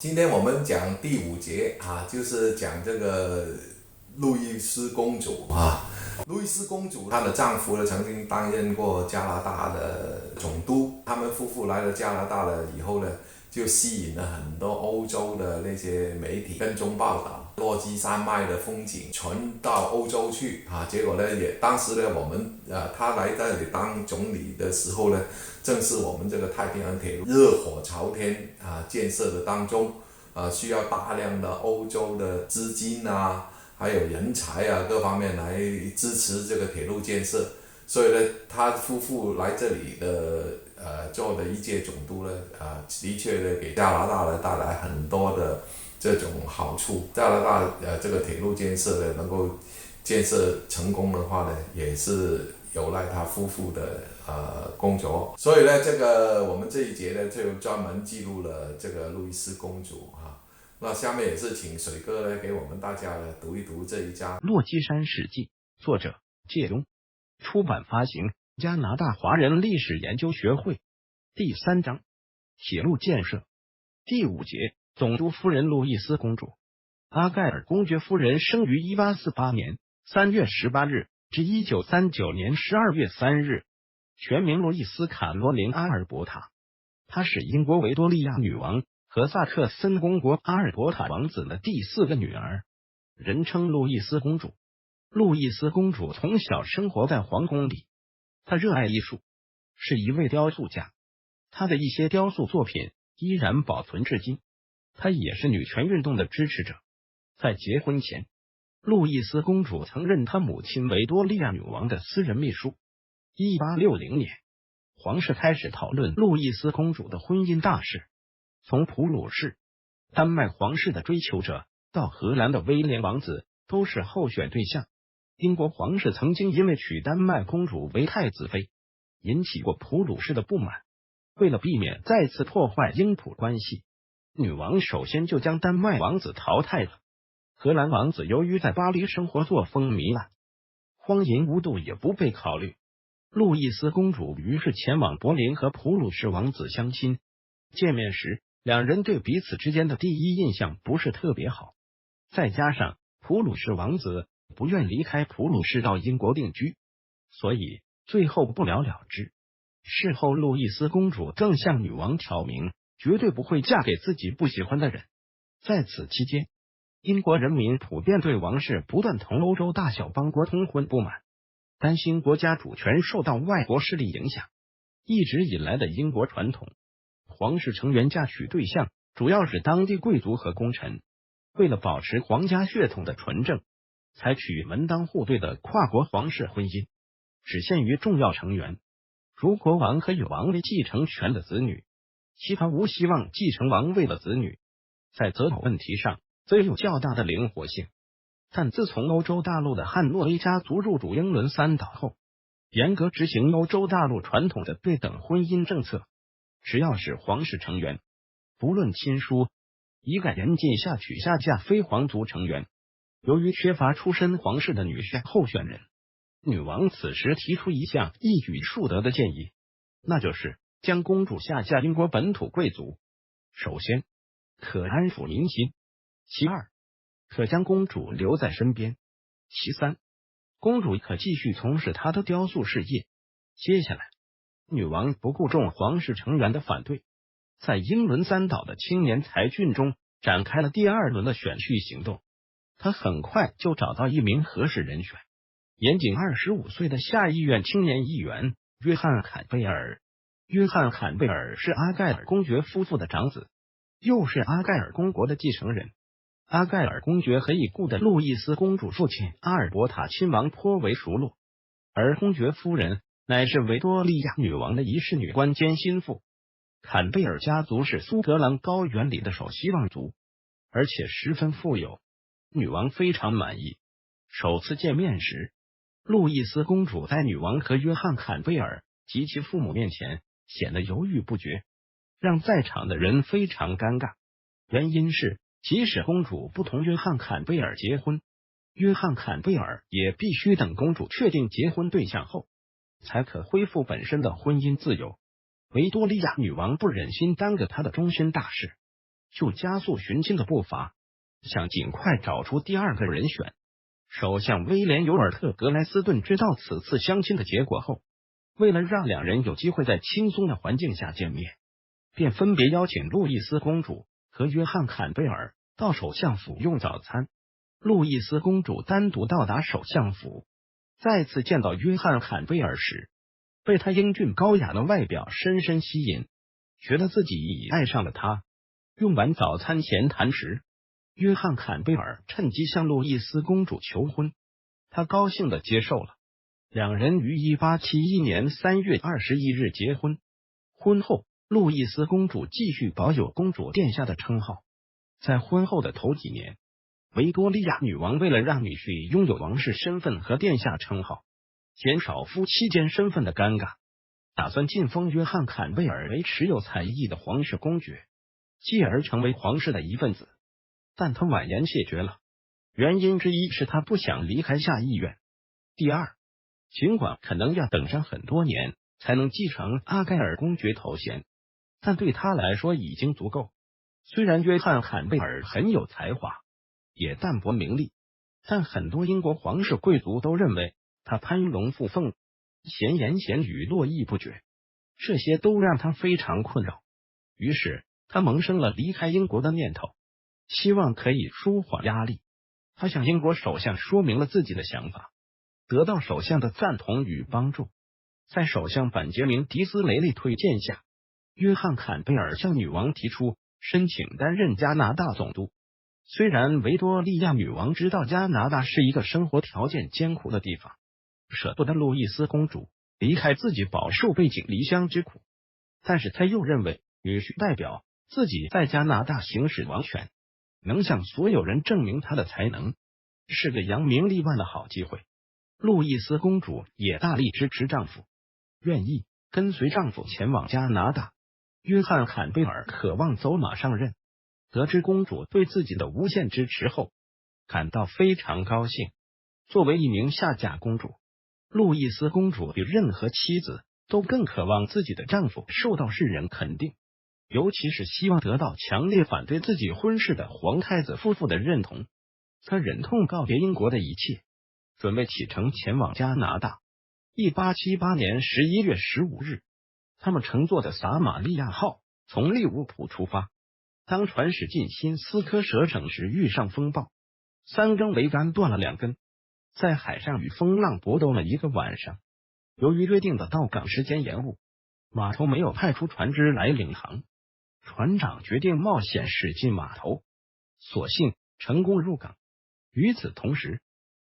今天我们讲第五节啊，就是讲这个路易斯公主啊。路易斯公主她的丈夫呢，曾经担任过加拿大的总督。他们夫妇来了加拿大了以后呢，就吸引了很多欧洲的那些媒体跟踪报道落基山脉的风景传到欧洲去啊。结果呢，当时呢，我们他来这里当总理的时候呢，正是我们这个太平洋铁路热火朝天啊建设的当中，需要大量的欧洲的资金啊，还有人才啊各方面来支持这个铁路建设。所以呢，他夫妇来这里的做的一届总督呢，的确呢给加拿大呢带来很多的这种好处。加拿大这个铁路建设呢能够建设成功的话呢，也是有赖他夫妇的工作。所以呢，这个我们这一节呢就专门记录了这个路易斯公主啊。那下面也是请水哥呢给我们大家呢读一读这一章《落基山史记》，作者介东，出版发行加拿大华人历史研究学会。第3章铁路建设。第5节总督夫人路易斯公主。阿盖尔公爵夫人生于1848年3月18日至1939年12月3日，全名路易斯卡罗琳阿尔伯塔。她是英国维多利亚女王和萨克森公国阿尔伯塔王子的第4个女儿，人称路易斯公主。路易斯公主从小生活在皇宫里，她热爱艺术，是一位雕塑家。她的一些雕塑作品依然保存至今。她也是女权运动的支持者。在结婚前，路易斯公主曾任她母亲维多利亚女王的私人秘书。1860年，皇室开始讨论路易斯公主的婚姻大事。从普鲁士、丹麦皇室的追求者到荷兰的威廉王子都是候选对象。英国皇室曾经因为娶丹麦公主为太子妃，引起过普鲁士的不满。为了避免再次破坏英普关系，女王首先就将丹麦王子淘汰了。荷兰王子由于在巴黎生活作风糜烂，荒淫无度也不被考虑。路易斯公主于是前往柏林和普鲁士王子相亲。见面时，两人对彼此之间的第一印象不是特别好，再加上普鲁士王子不愿离开普鲁士到英国定居，所以最后不了了之。事后路易斯公主更向女王挑明，绝对不会嫁给自己不喜欢的人。在此期间，英国人民普遍对王室不断同欧洲大小邦国通婚不满，担心国家主权受到外国势力影响。一直以来的英国传统，皇室成员嫁娶对象主要是当地贵族和功臣。为了保持皇家血统的纯正，采取门当户对的跨国皇室婚姻，只限于重要成员，如国王和有王位继承权的子女，其他无希望继承王位的子女。在择偶问题上则有较大的灵活性。但自从欧洲大陆的汉诺威家族入主英伦三岛后，严格执行欧洲大陆传统的对等婚姻政策，只要是皇室成员，不论亲疏，一概严禁下娶下嫁非皇族成员。由于缺乏出身皇室的女婿候选人，女王此时提出一项一举数得的建议，那就是将公主下嫁英国本土贵族。首先，可安抚民心；其二，可将公主留在身边；其三，公主可继续从事她的雕塑事业。接下来，女王不顾众皇室成员的反对，在英伦三岛的青年才俊中展开了第2轮的选婿行动。她很快就找到一名合适人选，年仅25岁的下议院青年议员约翰·坎贝尔。约翰·坎贝尔是阿盖尔公爵夫妇的长子，又是阿盖尔公国的继承人。阿盖尔公爵和已故的路易斯公主父亲阿尔伯塔亲王颇为熟络，而公爵夫人乃是维多利亚女王的遗世女官兼心腹。坎贝尔家族是苏格兰高原里的首希望族，而且十分富有。女王非常满意。首次见面时，路易斯公主在女王和约翰·坎贝尔及其父母面前显得犹豫不决，让在场的人非常尴尬。原因是，即使公主不同约翰·坎贝尔结婚，约翰·坎贝尔也必须等公主确定结婚对象后，才可恢复本身的婚姻自由。维多利亚女王不忍心耽搁她的终身大事，就加速寻亲的步伐，想尽快找出第二个人选。首相威廉·尤尔特·格莱斯顿知道此次相亲的结果后，为了让两人有机会在轻松的环境下见面，便分别邀请路易斯公主和约翰·坎贝尔到首相府用早餐。路易斯公主单独到达首相府，再次见到约翰·坎贝尔时，被他英俊高雅的外表深深吸引，觉得自己已爱上了他。用完早餐闲谈时，约翰·坎贝尔趁机向路易斯公主求婚，他高兴地接受了。两人于1871年3月21日结婚。婚后，路易斯公主继续保有公主殿下的称号。在婚后的头几年，维多利亚女王为了让女婿拥有王室身份和殿下称号，减少夫妻间身份的尴尬，打算晋封约翰·坎贝尔为持有才艺的皇室公爵，继而成为皇室的一份子。但他婉言谢绝了，原因之一是他不想离开下议院。第二，尽管可能要等上很多年才能继承阿盖尔公爵头衔，但对他来说已经足够。虽然约翰·坎贝尔很有才华，也淡泊名利，但很多英国皇室贵族都认为他攀龙附凤，闲言闲语络绎不绝，这些都让他非常困扰。于是他萌生了离开英国的念头，希望可以舒缓压力。他向英国首相说明了自己的想法，得到首相的赞同与帮助。在首相本杰明·迪斯雷利推荐下，约翰·坎贝尔向女王提出申请担任加拿大总督。虽然维多利亚女王知道加拿大是一个生活条件艰苦的地方，舍不得路易斯公主离开自己饱受背井离乡之苦，但是她又认为女婿代表自己在加拿大行使王权，能向所有人证明他的才能，是个扬名立万的好机会。路易斯公主也大力支持丈夫，愿意跟随丈夫前往加拿大。约翰·坎贝尔渴望走马上任，得知公主对自己的无限支持后，感到非常高兴。作为一名下嫁公主，路易斯公主比任何妻子都更渴望自己的丈夫受到世人肯定，尤其是希望得到强烈反对自己婚事的皇太子夫妇的认同。她忍痛告别英国的一切，准备启程前往加拿大。1878年11月15日，他们乘坐的撒玛利亚号从利物浦出发。当船驶进新斯科舍省时，遇上风暴，3根桅杆断了2根，在海上与风浪搏斗了1个晚上。由于约定的到港时间延误，码头没有派出船只来领航，船长决定冒险驶进码头，所幸成功入港。与此同时，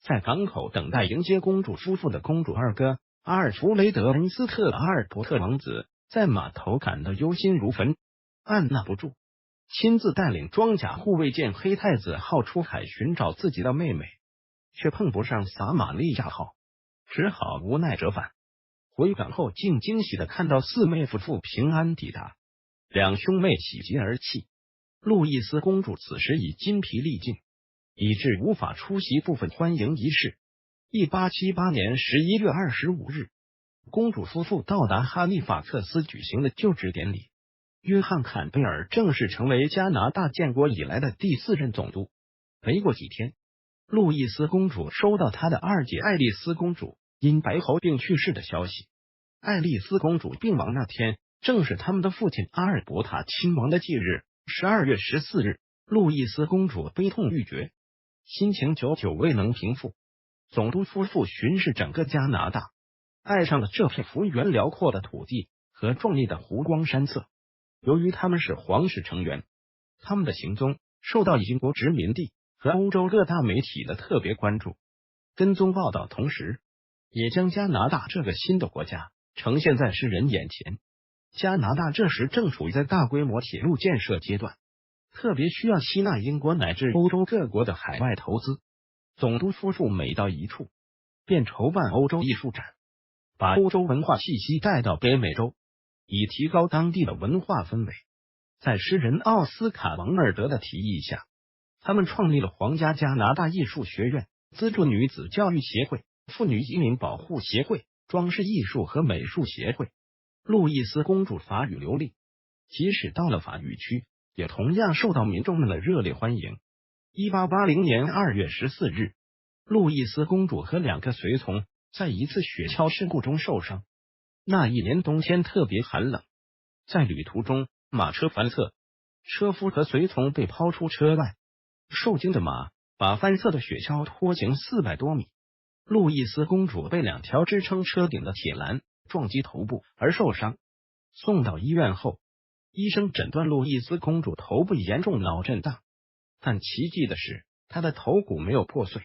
在港口等待迎接公主夫妇的公主二哥阿尔弗雷德·恩斯特·阿尔伯特王子在码头感到忧心如焚，按捺不住，亲自带领装甲护卫舰黑太子号出海寻找自己的妹妹，却碰不上撒玛利亚号，只好无奈折返。回港后竟惊喜地看到4妹夫妇平安抵达，两兄妹喜极而泣。路易斯公主此时已筋疲力尽，以致无法出席部分欢迎仪式。1878年11月25日，公主夫妇到达哈利法克斯举行的就职典礼。约翰·坎贝尔正式成为加拿大建国以来的第4任总督。没过几天，路易斯公主收到她的二姐爱丽丝公主因白喉病去世的消息。爱丽丝公主病亡那天，正是他们的父亲阿尔伯塔亲王的忌日，12月14日。路易斯公主悲痛欲绝，心情久久未能平复。总督夫妇巡视整个加拿大，爱上了这片幅员辽阔的土地和壮丽的湖光山色。由于他们是皇室成员，他们的行踪受到英国殖民地和欧洲各大媒体的特别关注。跟踪报道同时，也将加拿大这个新的国家呈现在世人眼前。加拿大这时正处于在大规模铁路建设阶段，特别需要吸纳英国乃至欧洲各国的海外投资。总督夫妇每到一处，便筹办欧洲艺术展，把欧洲文化气息带到北美洲，以提高当地的文化氛围。在诗人奥斯卡·王尔德的提议下，他们创立了皇家加拿大艺术学院，资助女子教育协会、妇女移民保护协会、装饰艺术和美术协会。路易斯公主法语流利，即使到了法语区，也同样受到民众们的热烈欢迎。1880年2月14日，路易斯公主和2个随从在一次雪橇事故中受伤。那一年冬天特别寒冷，在旅途中马车翻侧，车夫和随从被抛出车外，受惊的马把翻侧的雪橇拖行400多米。路易斯公主被2条支撑车顶的铁栏撞击头部而受伤，送到医院后，医生诊断路易斯公主头部严重脑震荡，但奇迹的是，她的头骨没有破碎，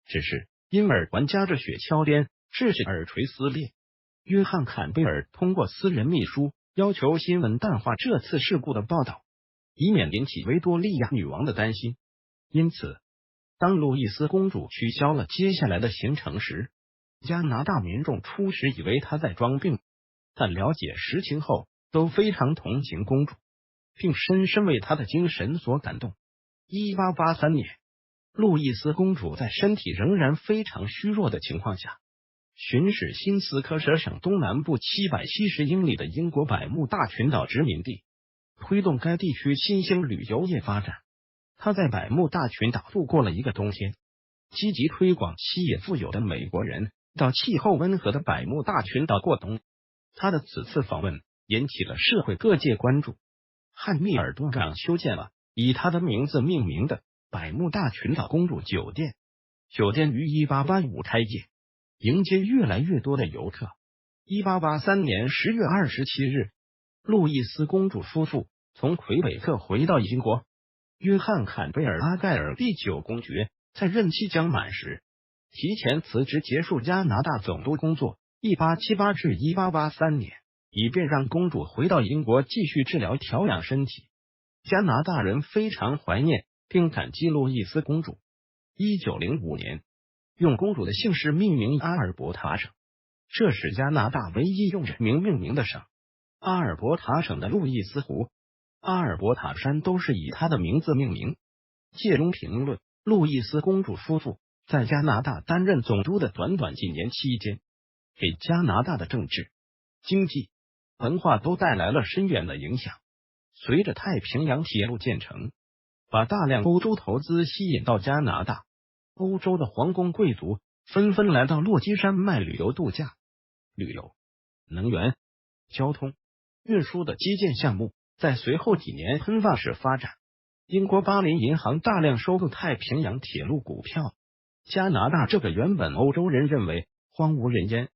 只是因耳环夹着雪橇颠，致使耳垂撕裂。约翰·坎贝尔通过私人秘书要求新闻淡化这次事故的报道，以免引起维多利亚女王的担心。因此，当路易斯公主取消了接下来的行程时，加拿大民众初时以为她在装病，但了解实情后都非常同情公主，并深深为她的精神所感动。1883年，路易斯公主在身体仍然非常虚弱的情况下，巡视新斯科舍省东南部770英里的英国百慕大群岛殖民地，推动该地区新兴旅游业发展。他在百慕大群岛度过了一个冬天，积极推广西野富有的美国人到气候温和的百慕大群岛过冬。他的此次访问引起了社会各界关注。汉密尔顿港修建了以他的名字命名的百慕大群岛公主酒店，酒店于1885开业，迎接越来越多的游客。1883年10月27日，路易斯公主夫妇从魁北克回到英国。约翰·坎贝尔·阿盖尔第9公爵在任期将满时提前辞职，结束加拿大总督工作。1878至1883年，以便让公主回到英国继续治疗调养身体。加拿大人非常怀念并感激路易斯公主。1905年，用公主的姓氏命名阿尔伯塔省，这是加拿大唯一用人名命名的省。阿尔伯塔省的路易斯湖、阿尔伯塔山都是以他的名字命名。借中评论，路易斯公主夫妇在加拿大担任总督的短短几年期间，给加拿大的政治、经济、文化都带来了深远的影响。随着太平洋铁路建成，把大量欧洲投资吸引到加拿大，欧洲的皇宫贵族纷纷来到落基山脉旅游度假。旅游、能源、交通、运输的基建项目在随后几年喷发式发展。英国巴林银行大量收购太平洋铁路股票。加拿大这个原本欧洲人认为荒无人烟、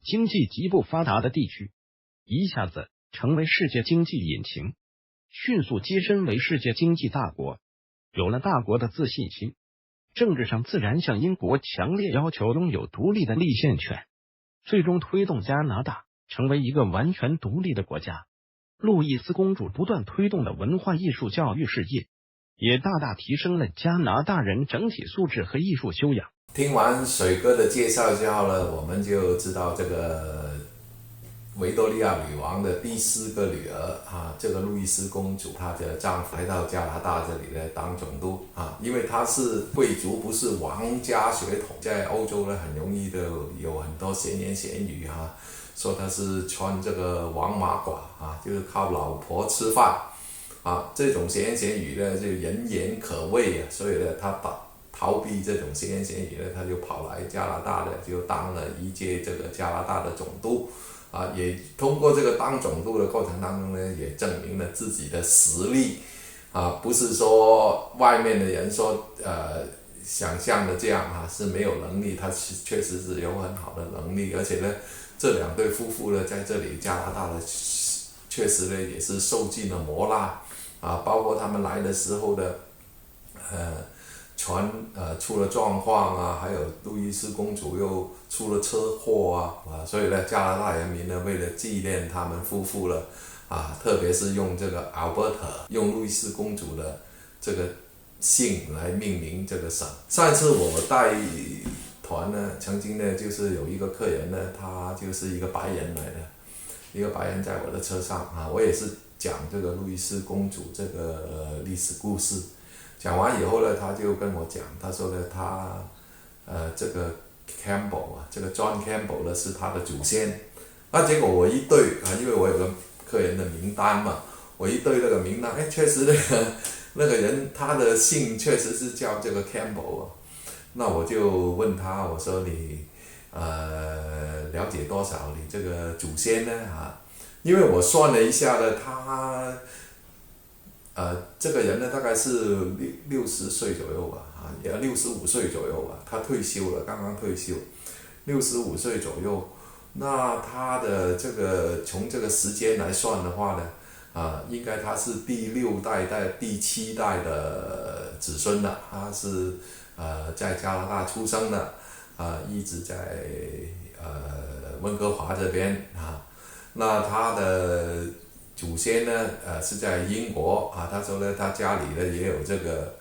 经济极不发达的地区，一下子成为世界经济引擎，迅速跻身为世界经济大国。有了大国的自信心，政治上自然向英国强烈要求拥有独立的立宪权，最终推动加拿大成为一个完全独立的国家。路易斯公主不断推动的文化艺术教育事业，也大大提升了加拿大人整体素质和艺术修养。听完水哥的介绍之后呢，我们就知道这个维多利亚女王的第4个女儿这个路易斯公主，她的丈夫来到加拿大这里呢当总督因为她是贵族，不是王家血统，在欧洲呢很容易的有很多闲言闲语说他是穿这个王马褂就是靠老婆吃饭这种闲言闲语呢就人言可畏所以呢他逃避这种闲言闲语呢，他就跑来加拿大的，就当了一届这个加拿大的总督也通过这个当总督的过程当中呢，也证明了自己的实力不是说外面的人说想象的这样是没有能力，他确实是有很好的能力，而且呢这2对夫妇呢在这里加拿大的确实呢也是受尽了磨难包括他们来的时候的船出了状况还有路易斯公主又出了车祸所以呢加拿大人民呢为了纪念他们夫妇了特别是用这个 Alberta 用路易斯公主的这个姓来命名这个省。上一次我带团呢，曾经呢就是有一个客人呢，他就是一个白人来的，一个白人在我的车上我也是讲这个路易斯公主这个历史故事。讲完以后呢，他就跟我讲，他说呢，他这个 Campbell 这个 John Campbell 呢是他的祖先。那结果我一对因为我有个客人的名单嘛，我一对那个名单，哎，确实那个人他的姓确实是叫这个 Campbell 啊。那我就问他，我说你了解多少你这个祖先呢啊？因为我算了一下呢，他这个人呢大概是60岁左右吧，啊，也65岁左右吧，他退休了，刚刚退休，65岁左右。那他的这个从这个时间来算的话呢，应该他是第6代第7代的子孙了，他是在加拿大出生的，一直在温哥华这边啊。那他的祖先呢，是在英国啊。他说呢，他家里呢也有这个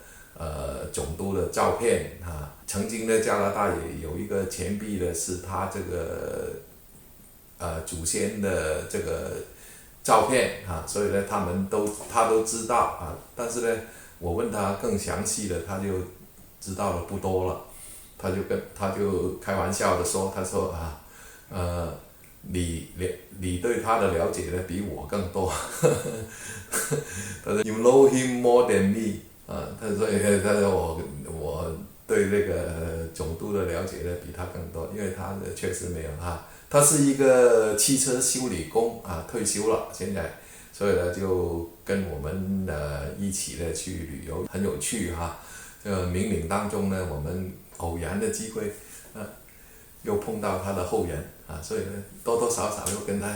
总督的照片啊。曾经呢，加拿大也有一个钱币呢，是他这个祖先的这个照片啊。所以呢，他都知道啊。但是呢，我问他更详细的，他就知道的不多了。他就开玩笑的说，他说你对他的了解呢比我更多，他说 You know him more than me 啊，他说我对那个总督的了解呢比他更多，因为他确实没有他是一个汽车修理工啊，退休了现在，所以呢就跟我们一起呢去旅游，很有趣哈。冥冥当中呢，我们偶然的机会，又碰到他的后人啊，所以呢多多少少又跟他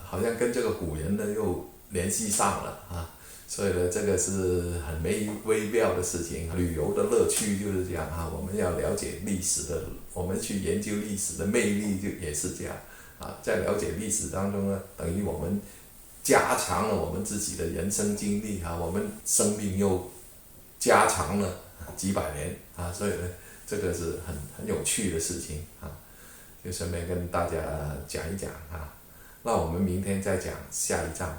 好像跟这个古人呢又联系上了啊。所以呢，这个是很微妙的事情。旅游的乐趣就是这样啊，我们要了解历史的，我们去研究历史的魅力就也是这样啊。在了解历史当中呢，等于我们加强了我们自己的人生经历啊，我们生命又加长了几百年啊，所以呢，这个是很有趣的事情啊，就顺便跟大家讲一讲啊。那我们明天再讲下一章。